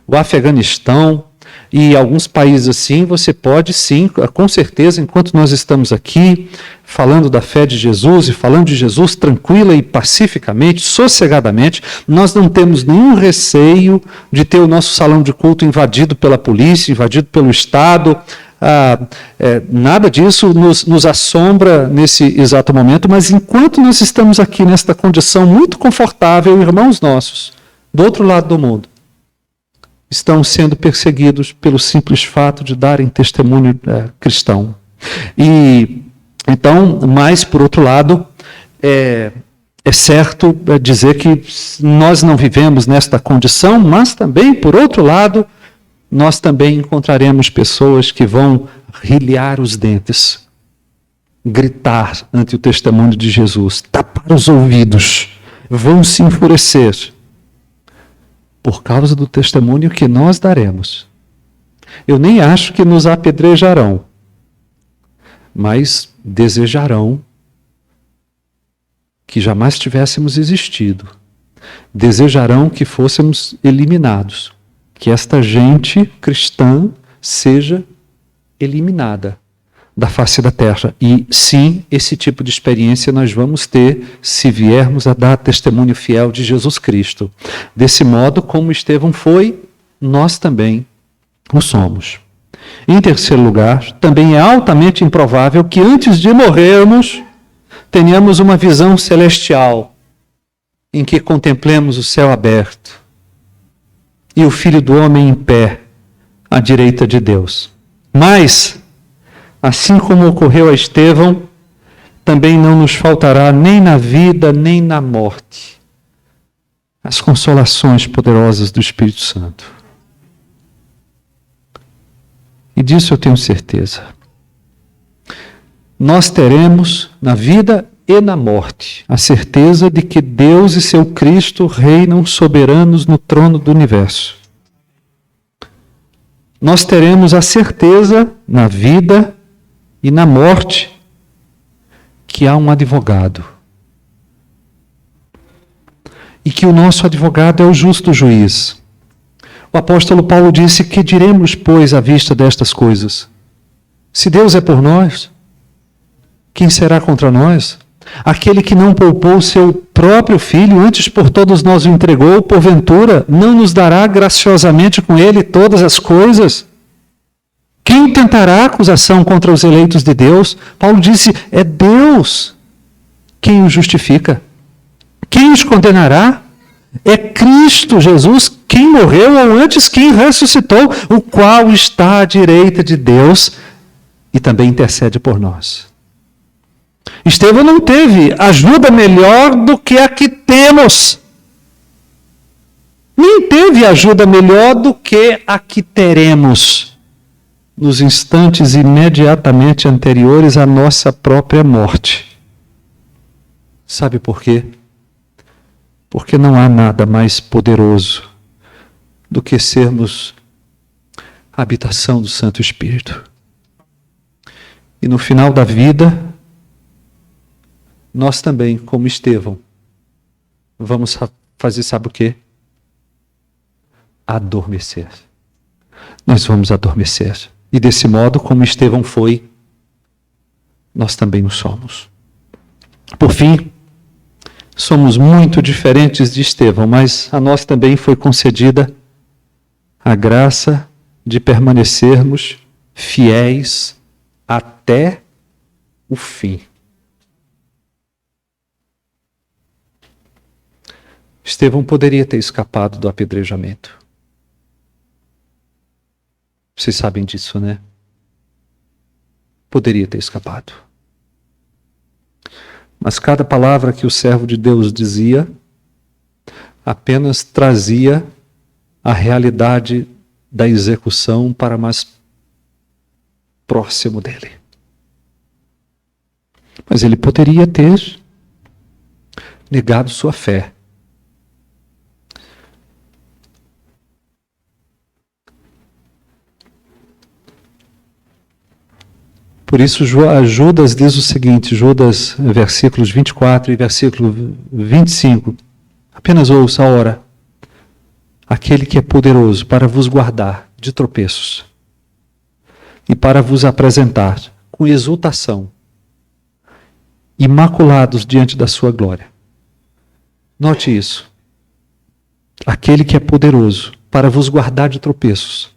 o Afeganistão e alguns países assim. Você pode sim, com certeza, enquanto nós estamos aqui falando da fé de Jesus e falando de Jesus tranquila e pacificamente, sossegadamente, nós não temos nenhum receio de ter o nosso salão de culto invadido pela polícia, invadido pelo Estado. Nada disso nos assombra nesse exato momento, mas enquanto nós estamos aqui nesta condição muito confortável, irmãos nossos, do outro lado do mundo, estão sendo perseguidos pelo simples fato de darem testemunho cristão. E então, mas por outro lado, é certo dizer que nós não vivemos nesta condição, mas também, por outro lado, nós também encontraremos pessoas que vão rilhar os dentes, gritar ante o testemunho de Jesus, tapar os ouvidos, vão se enfurecer por causa do testemunho que nós daremos. Eu nem acho que nos apedrejarão, mas desejarão que jamais tivéssemos existido. Desejarão que fôssemos eliminados, que esta gente cristã seja eliminada da face da terra. E sim, esse tipo de experiência nós vamos ter se viermos a dar testemunho fiel de Jesus Cristo. Desse modo, como Estevão foi, nós também o somos. Em terceiro lugar, também é altamente improvável que antes de morrermos tenhamos uma visão celestial em que contemplemos o céu aberto e o Filho do Homem em pé à direita de Deus. Mas, assim como ocorreu a Estevão, também não nos faltará nem na vida, nem na morte as consolações poderosas do Espírito Santo. E disso eu tenho certeza. Nós teremos na vida e na morte a certeza de que Deus e seu Cristo reinam soberanos no trono do universo. Nós teremos a certeza na vida e na morte que há um advogado. E que o nosso advogado é o justo juiz. O apóstolo Paulo disse: que diremos, pois, à vista destas coisas? Se Deus é por nós, quem será contra nós? Aquele que não poupou seu próprio filho, antes por todos nós o entregou, porventura, não nos dará graciosamente com ele todas as coisas? Quem tentará acusação contra os eleitos de Deus? Paulo disse: é Deus quem os justifica. Quem os condenará? É Cristo Jesus quem morreu, ou antes quem ressuscitou, o qual está à direita de Deus e também intercede por nós. Estevão não teve ajuda melhor do que a que temos. Nem teve ajuda melhor do que a que teremos nos instantes imediatamente anteriores à nossa própria morte. Sabe por quê? Porque não há nada mais poderoso do que sermos a habitação do Santo Espírito. E no final da vida, nós também, como Estevão, vamos fazer, sabe o quê? Adormecer. Nós vamos adormecer. E desse modo, como Estevão foi, nós também o somos. Por fim, somos muito diferentes de Estevão, mas a nós também foi concedida a graça de permanecermos fiéis até o fim. Estevão poderia ter escapado do apedrejamento. Vocês sabem disso, né? Poderia ter escapado. Mas cada palavra que o servo de Deus dizia apenas trazia a realidade da execução para mais próximo dele. Mas ele poderia ter negado sua fé. Por isso Judas diz o seguinte, Judas, versículos 24 e versículo 25, apenas ouça a hora. Aquele que é poderoso para vos guardar de tropeços e para vos apresentar com exultação, imaculados diante da sua glória. Note isso. Aquele que é poderoso para vos guardar de tropeços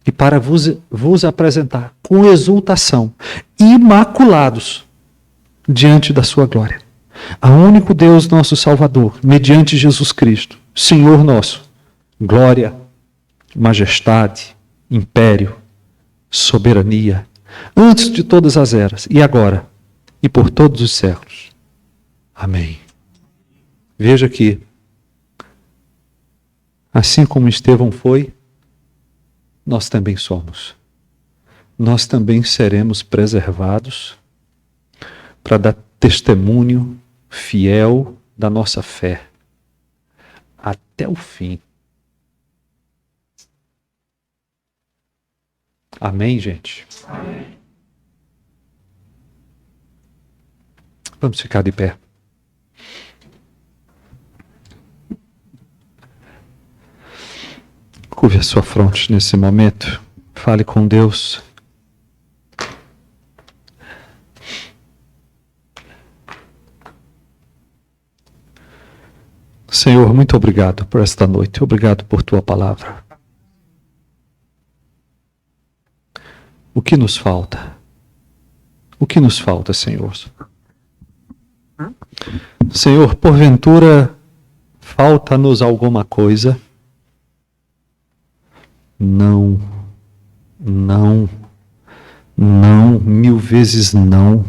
e para vos apresentar com exultação, imaculados diante da sua glória. A único Deus, nosso Salvador, mediante Jesus Cristo, Senhor nosso, glória, majestade, império, soberania, antes de todas as eras, e agora, e por todos os séculos. Amém. Veja que, assim como Estevão foi, nós também somos. Nós também seremos preservados para dar testemunho fiel da nossa fé até o fim. Amém, gente? Amém. Vamos ficar de pé. Curve a sua fronte nesse momento. Fale com Deus. Senhor, muito obrigado por esta noite. Obrigado por tua palavra. O que nos falta? O que nos falta, Senhor? Senhor, porventura, falta-nos alguma coisa? Não, não, não, 1000 vezes não.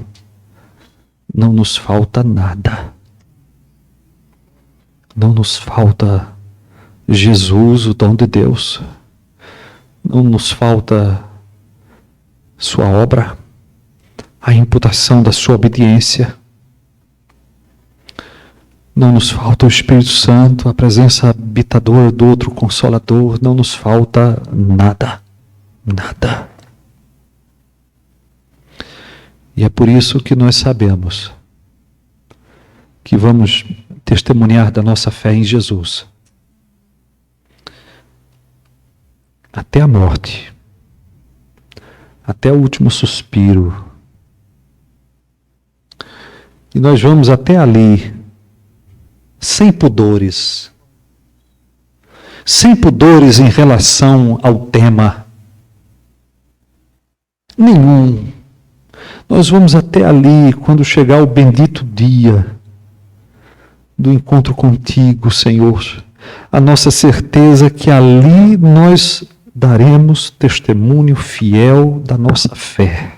Não nos falta nada. Não nos falta Jesus, o dom de Deus. Não nos falta sua obra, a imputação da sua obediência. Não nos falta o Espírito Santo, a presença habitadora do outro Consolador. Não nos falta nada, nada. E é por isso que nós sabemos que vamos testemunhar da nossa fé em Jesus até a morte, até o último suspiro. E nós vamos até ali, sem pudores em relação ao tema nenhum. Nós vamos até ali quando chegar o bendito dia do encontro contigo, Senhor. A nossa certeza que ali nós daremos testemunho fiel da nossa fé.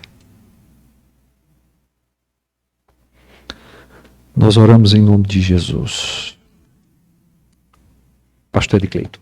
Nós oramos em nome de Jesus. Pastor Edicleito.